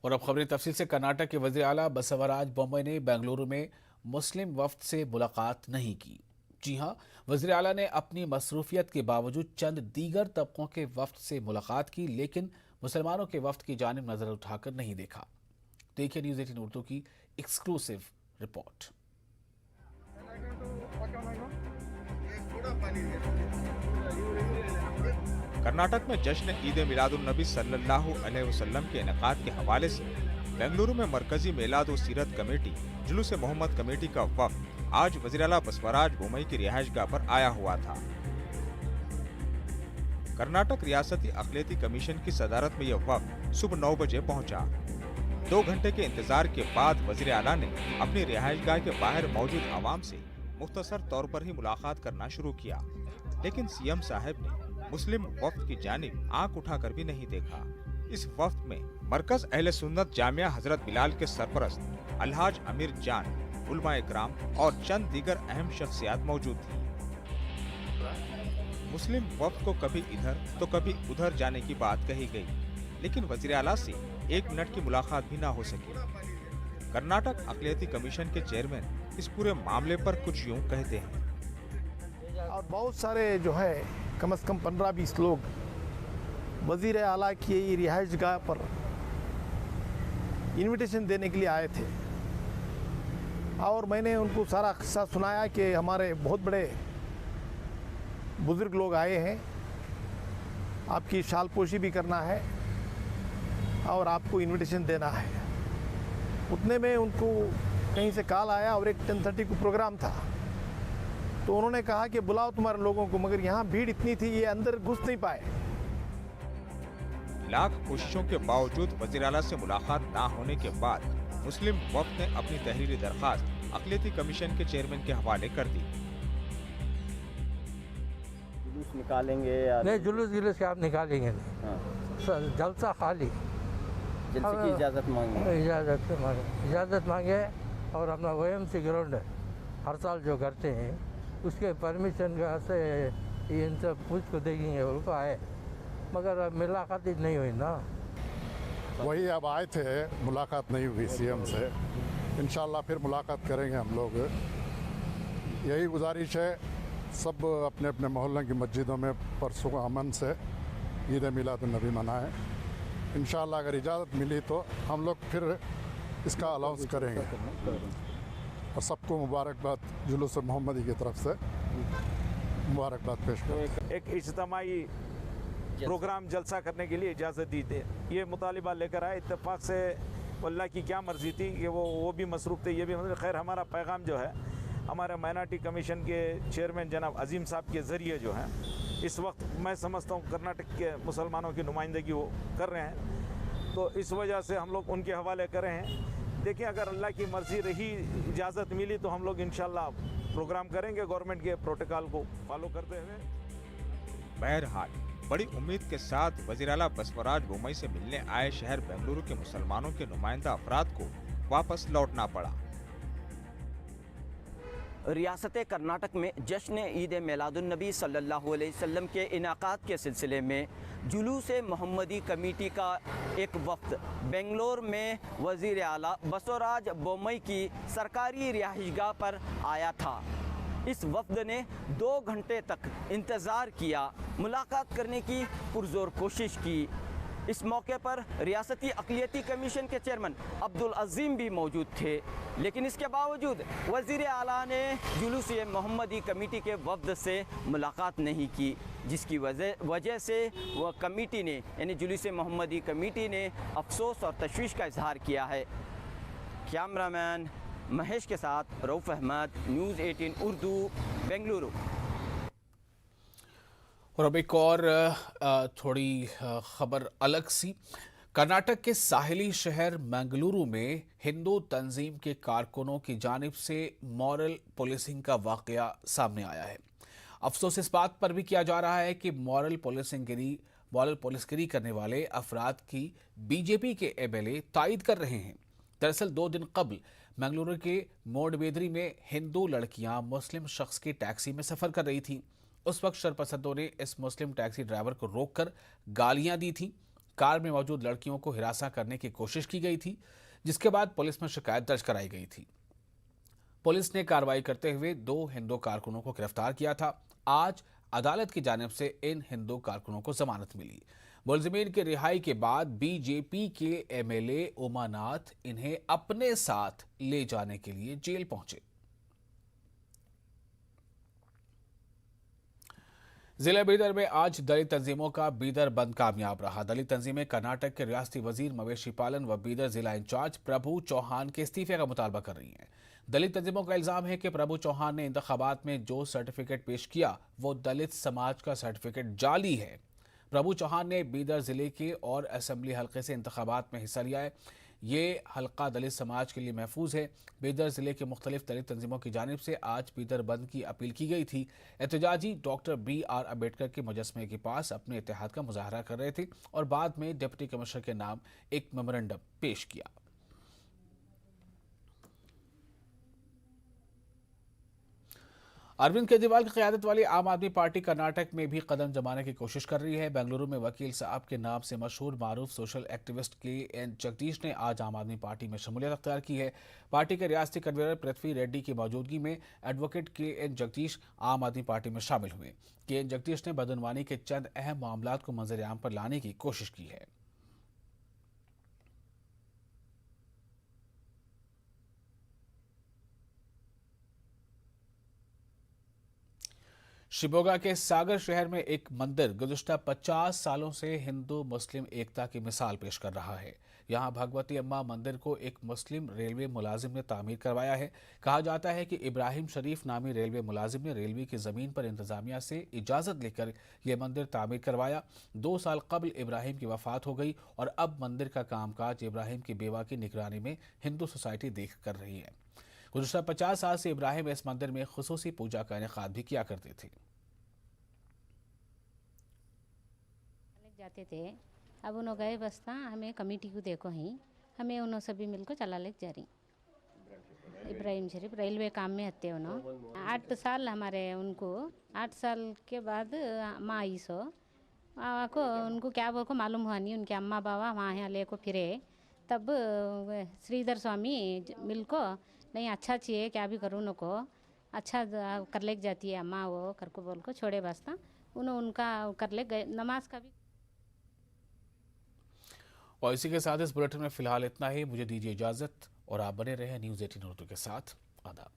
और अब खबरें तफसील से। कर्नाटक के वज़ीर आला बसवराज बोम्मई ने बेंगलुरु में मुस्लिम वफ्द से मुलाकात नहीं की। जी हां, वज़ीर आला ने अपनी मसरूफियत के बावजूद चंद दीगर तबकों के वफ्द से मुलाकात की, लेकिन मुसलमानों के वफ्द की जानिब नजर उठाकर नहीं देखा। देखिए न्यूज़ 18 उर्दू की एक्सक्लूसिव रिपोर्ट। कर्नाटक में जश्न ईद मिलादुन नबी सल्लल्लाहु अलैहि वसल्लम के इनेकाद के हवाले से बेंगलुरु में मरकजी मिलाद व सीरत कमेटी जुलूस मोहम्मद कमेटी का वफ्द आज वज़ीर आला बसवराज बोम्मई की रिहाइशगाह पर आया हुआ था। कर्नाटक रियासती अक़लियती कमीशन की सदारत में यह वफ्द सुबह 9 बजे पहुंचा। 2 घंटे के इंतजार के बाद वज़ीर आला ने अपनी रिहाइशगाह के बाहर मौजूद आवाम से मुख्तसर तौर पर ही मुलाकात करना शुरू किया, लेकिन सीएम साहब ने मुस्लिम वफ्द की जानिब आंख उठाकर भी नहीं देखा। इस वफ्द में मरकज अहले सुन्नत जामिया हजरत बिलाल के सरपरस्त अलहाज अमीर जान, उलमाए इकराम और चंद दीगर अहम शख्सियात मौजूद थी। मुस्लिम वफ्द को कभी इधर तो कभी उधर जाने की बात कही गई, लेकिन वज़ीर आला से 1 मिनट की मुलाकात भी ना हो सकी। कर्नाटक अक़लियती कमीशन के चेयरमैन इस पूरे मामले पर कुछ यूं कहते हैं। और बहुत सारे जो है कम से कम 15-20 लोग वज़ीर आला की रिहाइशगाह पर इनविटेशन देने के लिए आए थे और मैंने उनको सारा किस्सा सुनाया कि हमारे बहुत बड़े बुज़ुर्ग लोग आए हैं, आपकी शालपोशी भी करना है और आपको इनविटेशन देना है। उतने में उनको कहीं से कॉल आया और एक 10:30 को प्रोग्राम था, तो उन्होंने कहा कि बुलाओ तुम्हारे लोगों को, मगर यहाँ भीड़ इतनी थी ये अंदर घुस नहीं पाए। लाख कोशिशों के बावजूद वज़ीर आला से मुलाकात ना होने के बाद मुस्लिम वफ्द ने अपनी तहरीरी दरख्वास्त अक़लियती कमीशन के चेयरमैन के हवाले कर दी। जुलूस निकालेंगे या नहीं? जुलूस क्या आप निकालेंगे नहीं। हाँ। जलसा खाली जलसे की इजाज़त मांगे। इजाज़त मांगे और अपना OMC ग्राउंड हर साल जो करते हैं उसके परमिशन से इन सब पूछ को देखेंगे, उनको आए, मगर अब मुलाकात ही नहीं हुई ना। वही अब आए थे, मुलाकात नहीं हुई सीएम से। इंशाल्लाह फिर मुलाकात करेंगे हम लोग। यही गुजारिश है, सब अपने अपने मोहल्लों की मस्जिदों में परसों अमन से ईद मिलादुन नबी मनाएं। इंशाल्लाह अगर इजाज़त मिली तो हम लोग फिर इसका अलाउंस करेंगे और सबको मुबारकबाद जुलूस मोहम्मदी की तरफ से मुबारकबाद पेश करें। एक इज्तिमाई प्रोग्राम जलसा करने के लिए इजाज़त दी थी, ये मुतालिबा लेकर आए। इत्तेफाक से अल्लाह की क्या मर्ज़ी थी कि वो भी मसरूफ़ थे, ये भी मतलब। खैर हमारा पैगाम जो है हमारे माइनॉरिटी कमीशन के चेयरमैन जनाब अजीम साहब के ज़रिए जो है इस वक्त मैं समझता हूँ कर्नाटक के मुसलमानों की नुमाइंदगी वो कर रहे हैं, तो इस वजह से हम लोग उनके हवाले कर रहे हैं। देखिए अगर अल्लाह की मर्ज़ी रही, इजाज़त मिली तो हम लोग इंशाल्लाह प्रोग्राम करेंगे गवर्नमेंट के प्रोटोकॉल को फॉलो करते हुए। बहरहाल बड़ी उम्मीद के साथ वज़ीर आला बसवराज बोम्मई से मिलने आए शहर बेंगलुरु के मुसलमानों के नुमाइंदा अफराद को वापस लौटना पड़ा। रियासत कर्नाटक में जश्न ईद मिलादुन नबी सल्लल्लाहु अलैहि वसल्लम के इनाकाद के सिलसिले में जुलूस मोहम्मदी कमेटी का एक वफ्द बेंगलोर में वज़ीर आला बसवराज बोम्मई की सरकारी रिहाइशगाह पर आया था। इस वफ्द ने 2 घंटे तक इंतज़ार किया, मुलाकात करने की पुरजोर कोशिश की। इस मौके पर रियासती अक़लियती कमीशन के चेयरमैन अब्दुल अज़ीम भी मौजूद थे, लेकिन इसके बावजूद वज़ीर आला ने जुलूस मोहम्मदी कमेटी के वफ्द से मुलाकात नहीं की, जिसकी वजह से वह कमेटी ने यानी जुलूस मोहम्मदी कमेटी ने अफसोस और तशवीश का इजहार किया है। कैमरामैन महेश के साथ रऊफ़ अहमद, न्यूज़ 18 उर्दू, बेंगलुरु। और अब एक और थोड़ी खबर अलग सी। कर्नाटक के साहिली शहर मंगलुरु में हिंदू तंजीम के कारकुनों की जानिब से मॉरल पुलिसिंग का वाकया सामने आया है। अफसोस इस बात पर भी किया जा रहा है कि मॉरल पुलिसगिरी करने वाले अफराद की बीजेपी के MLA तायद कर रहे हैं। दरअसल 2 दिन कबल मंगलुरु के मोडबेदरी में हिंदू लड़कियां मुस्लिम शख्स की टैक्सी में सफ़र कर रही थीं। उस वक्त शरपसंदों ने इस मुस्लिम टैक्सी ड्राइवर को रोककर गालियां दी थीं। कार में मौजूद लड़कियों को हिरासत करने की कोशिश की गई थी, जिसके बाद पुलिस में शिकायत दर्ज कराई गई थी। पुलिस ने कार्रवाई करते हुए 2 हिंदू कारकुनों को गिरफ्तार किया था। आज अदालत की जानिब से इन हिंदू कारकुनों को जमानत मिली। मुलजिमीन की रिहाई के बाद बीजेपी के एमएलए उमानाथ इन्हें अपने साथ ले जाने के लिए जेल पहुंचे। जिला बीदर में आज दलित तंजीमों का बीदर बंद कामयाब रहा। दलित तंजीमें कर्नाटक के रियासती वजीर मवेशी पालन व बीदर जिला इंचार्ज प्रभु चौहान के इस्तीफे का मुतालबा कर रही हैं। दलित तंजीमों का इल्जाम है कि प्रभु चौहान ने इंतखाबात में जो सर्टिफिकेट पेश किया वो दलित समाज का सर्टिफिकेट जाली है। प्रभु चौहान ने बीदर जिले के और असेंबली हल्के से इंतखाबात में हिस्सा लिया है। ये हल्का दलित समाज के लिए महफूज है। बीदर जिले के मुख्तलिफ दलित तंजीमों की जानिब से आज बीदर बंद की अपील की गई थी। एहतजाजी डॉक्टर BR अम्बेडकर के मुजस्समे के पास अपने इत्तेहाद का मुजाहरा कर रहे थे और बाद में डिप्टी कमिश्नर के नाम एक मेमोरेंडम पेश किया। अरविंद केजरीवाल की क़यादत वाली आम आदमी पार्टी कर्नाटक में भी कदम जमाने की कोशिश कर रही है। बेंगलुरु में वकील साहब के नाम से मशहूर मारूफ सोशल एक्टिविस्ट KN जगदीश ने आज आम आदमी पार्टी में शमूलियत अख्तियार की है। पार्टी के रियासती कन्वीनर पृथ्वी रेड्डी की मौजूदगी में एडवोकेट KN जगदीश आम आदमी पार्टी में शामिल हुए। KN जगदीश ने बदनवानी के चंद अहम मामलात को मंजर-ए-आम पर लाने की कोशिश की है। शिवमोगा के सागर शहर में एक मंदिर गुज़िश्ता 50 सालों से हिंदू मुस्लिम एकता की मिसाल पेश कर रहा है। यहाँ भगवती अम्मा मंदिर को एक मुस्लिम रेलवे मुलाजिम ने तामीर करवाया है। कहा जाता है कि इब्राहिम शरीफ नामी रेलवे मुलाजिम ने रेलवे की ज़मीन पर इंतज़ामिया से इजाज़त लेकर यह मंदिर तामीर करवाया। 2 साल कबल इब्राहिम की वफ़ात हो गई और अब मंदिर का कामकाज इब्राहिम की बेवा की निगरानी में हिंदू सोसाइटी देख कर रही है। गुज़िश्ता 50 साल से इब्राहिम इस मंदिर में खुसूसी पूजा का इनेकाद भी किया करते थे। जाते थे, अब उन्हों गए बसता हमें कमेटी को देखो ही हमें उन्हों सभी मिलकर चला ले जा रही। इब्राहिम शरीफ रेलवे काम में हत्ते उन्हों 8 साल हमारे उनको 8 साल के बाद माँ आई सो को उनको क्या बोल को मालूम हुआ नहीं। उनके अम्मा बाबा वहाँ यहाँ ले को फिरे तब श्रीधर स्वामी मिलको नहीं अच्छा चाहिए क्या भी करूँ उनको अच्छा कर ले जाती है अम्मा वो कर को बोल को छोड़े बसता उन्होंने उनका कर ले गए नमाज का भी। और इसी के साथ इस बुलेटिन में फिलहाल इतना ही। मुझे दीजिए इजाजत और आप बने रहे न्यूज़ 18 उर्दू के साथ। आदाब।